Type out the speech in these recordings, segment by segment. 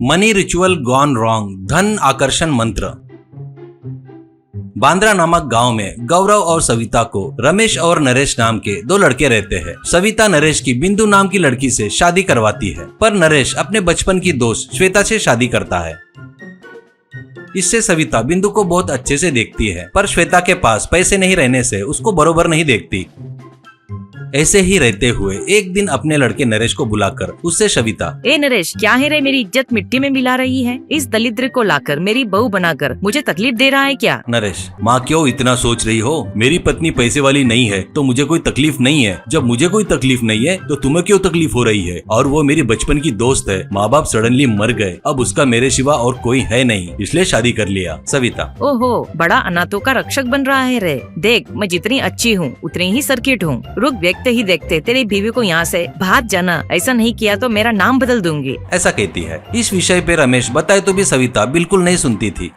Money ritual gone wrong, धन आकर्षण मंत्र। बांद्रा नामक गांव में गौरव और सविता को रमेश और नरेश नाम के दो लड़के रहते हैं। सविता नरेश की बिंदु नाम की लड़की से शादी करवाती है, पर नरेश अपने बचपन की दोस्त श्वेता से शादी करता है। इससे सविता बिंदु को बहुत अच्छे से देखती है, पर श्वेता के पास पैसे नहीं रहने से उसको बरोबर नहीं देखती। ऐसे ही रहते हुए एक दिन अपने लड़के नरेश को बुलाकर उससे सविता, ए नरेश, क्या है रे, मेरी इज्जत मिट्टी में मिला रही है। इस दलिद्र को लाकर मेरी बहू बनाकर मुझे तकलीफ दे रहा है क्या? नरेश, माँ क्यों इतना सोच रही हो? मेरी पत्नी पैसे वाली नहीं है तो मुझे कोई तकलीफ नहीं है। जब मुझे कोई तकलीफ नहीं है तो तुम्हें क्यों तकलीफ हो रही है? और वो मेरी बचपन की दोस्त है। माँ बाप सडनली मर गए, अब उसका मेरे सिवा और कोई है नहीं, इसलिए शादी कर लिया। सविता, ओहो, बड़ा अनाथों का रक्षक बन रहा है रे। देख, मैं जितनी अच्छी हूँ उतनी ही सर्किट हूँ। रुक, देखते ही देखते तेरी बीवी को यहाँ से भाग जाना। ऐसा नहीं किया तो मेरा नाम बदल दूंगी, ऐसा कहती है। इस विषय पे रमेश बताए तो भी सविता बिल्कुल नहीं सुनती थी।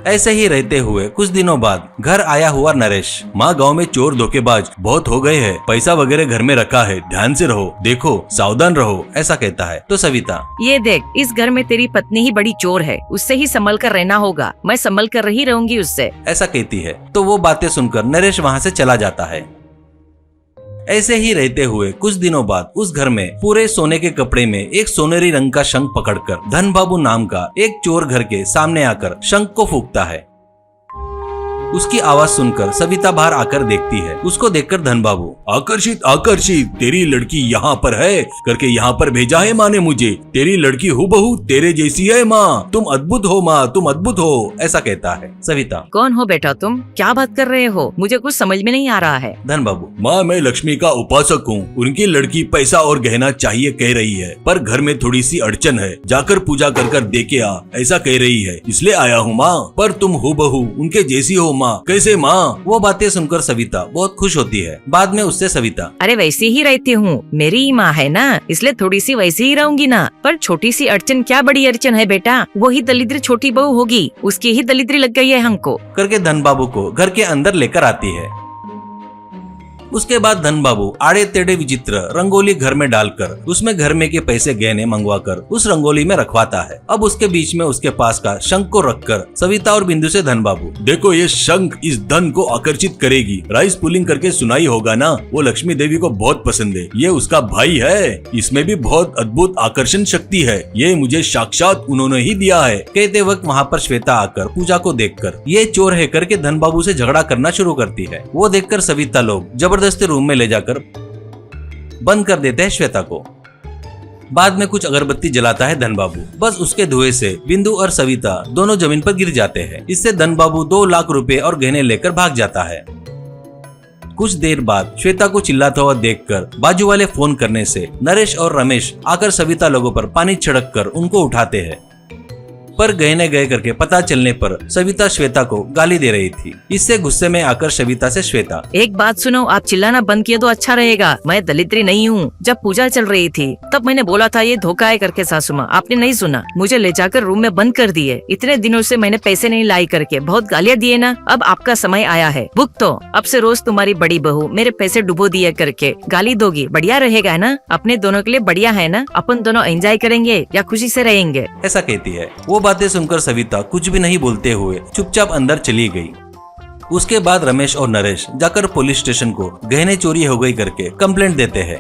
ऐसे ही रहते हुए कुछ दिनों बाद घर आया हुआ नरेश, माँ गांव में चोर धोखेबाज बहुत हो गए हैं, पैसा वगैरह घर में रखा है, ध्यान से रहो, देखो, सावधान रहो, ऐसा कहता है। तो सविता, ये देख, इस घर में तेरी पत्नी ही बड़ी चोर है, उससे ही संभल कर रहना होगा। मैं संभल कर ही रहूंगी उससे, ऐसा कहती है। तो वो बातें सुनकर नरेश वहाँ से चला जाता है। ऐसे ही रहते हुए कुछ दिनों बाद उस घर में पूरे सोने के कपड़े में एक सोनेरी रंग का शंख पकड़कर धन बाबू नाम का एक चोर घर के सामने आकर शंख को फूंकता है। उसकी आवाज सुनकर सविता बाहर आकर देखती है। उसको देखकर धन बाबू, आकर्षित आकर्षित, तेरी लड़की यहाँ पर है करके यहाँ पर भेजा है माँ ने मुझे। तेरी लड़की हूबहू तेरे जैसी है माँ, तुम अद्भुत हो माँ, तुम अद्भुत हो, ऐसा कहता है। सविता, कौन हो बेटा तुम? क्या बात कर रहे हो? मुझे कुछ समझ में नहीं आ रहा है। धन बाबू, माँ मैं लक्ष्मी का उपासक हूँ, उनकी लड़की पैसा और गहना चाहिए कह रही है, पर घर में थोड़ी सी अड़चन है, जाकर पूजा कर कर दे के आ, ऐसा कह रही है, इसलिए आया हूँ माँ। पर तुम हूबहू उनके जैसी हो माँ, कैसे माँ? वो बातें सुनकर सविता बहुत खुश होती है। बाद में उससे सविता, अरे वैसी ही रहती हूँ, मेरी ही माँ है ना, इसलिए थोड़ी सी वैसी ही रहूंगी ना। पर छोटी सी अड़चन क्या बड़ी अड़चन है बेटा, वो ही दलिद्र छोटी बहू होगी, उसकी ही दलिद्री लग गई है हमको, करके धन बाबू को घर के अंदर लेकर आती है। उसके बाद धन बाबू आड़े टेढ़े विचित्र रंगोली घर में डालकर उसमें घर में के पैसे गहने मंगवाकर उस रंगोली में रखवाता है। अब उसके बीच में उसके पास का शंख को रखकर सविता और बिंदु से, धन बाबू देखो, ये शंख इस धन को आकर्षित करेगी। राइस पुलिंग करके सुनाई होगा ना, वो लक्ष्मी देवी को बहुत पसंद है। ये उसका भाई है, इसमें भी बहुत अद्भुत आकर्षण शक्ति है, ये मुझे साक्षात उन्होंने ही दिया है। कहते वक्त वहाँ पर श्वेता आकर पूजा को देखकर ये चोर है करके धन बाबू से झगड़ा करना शुरू करती है। वो देखकर सविता लोग जबरदस्ती रूम में ले जाकर बंद कर देते हैं श्वेता को। बाद में कुछ अगरबत्ती जलाता है धन बाबू, बस उसके धुएं से बिंदु और सविता दोनों जमीन पर गिर जाते हैं। इससे धन बाबू 2 लाख रुपए और गहने लेकर भाग जाता है। कुछ देर बाद श्वेता को चिल्लाता हुआ देखकर बाजू वाले फोन करने से नरेश और रमेश आकर सविता लोगों पर पानी छिड़क कर उनको उठाते हैं। पर गहने गए करके पता चलने पर सविता श्वेता को गाली दे रही थी। इससे गुस्से में आकर सविता से सविता, एक बात सुनो, आप चिल्लाना बंद किए तो अच्छा रहेगा। मैं दलिद्री नहीं हूँ। जब पूजा चल रही थी तब मैंने बोला था ये धोखा है करके सासू माँ, आपने नहीं सुना, मुझे ले जाकर रूम में बंद कर दिए। इतने दिनों से मैंने पैसे नहीं लाई करके बहुत गालियाँ दिए ना, अब आपका समय आया है, भुगतो तो अब से रोज तुम्हारी बड़ी बहू मेरे पैसे डुबो दिए करके गाली दोगी, बढ़िया रहेगा ना? अपने दोनों के लिए बढ़िया है ना? अपन दोनों एंजॉय करेंगे या खुशी से रहेंगे, ऐसा कहती है। वो बातें सुनकर सविता कुछ भी नहीं बोलते हुए चुपचाप अंदर चली गई। उसके बाद रमेश और नरेश जाकर पुलिस स्टेशन को गहने चोरी हो गई करके कंप्लेंट देते हैं।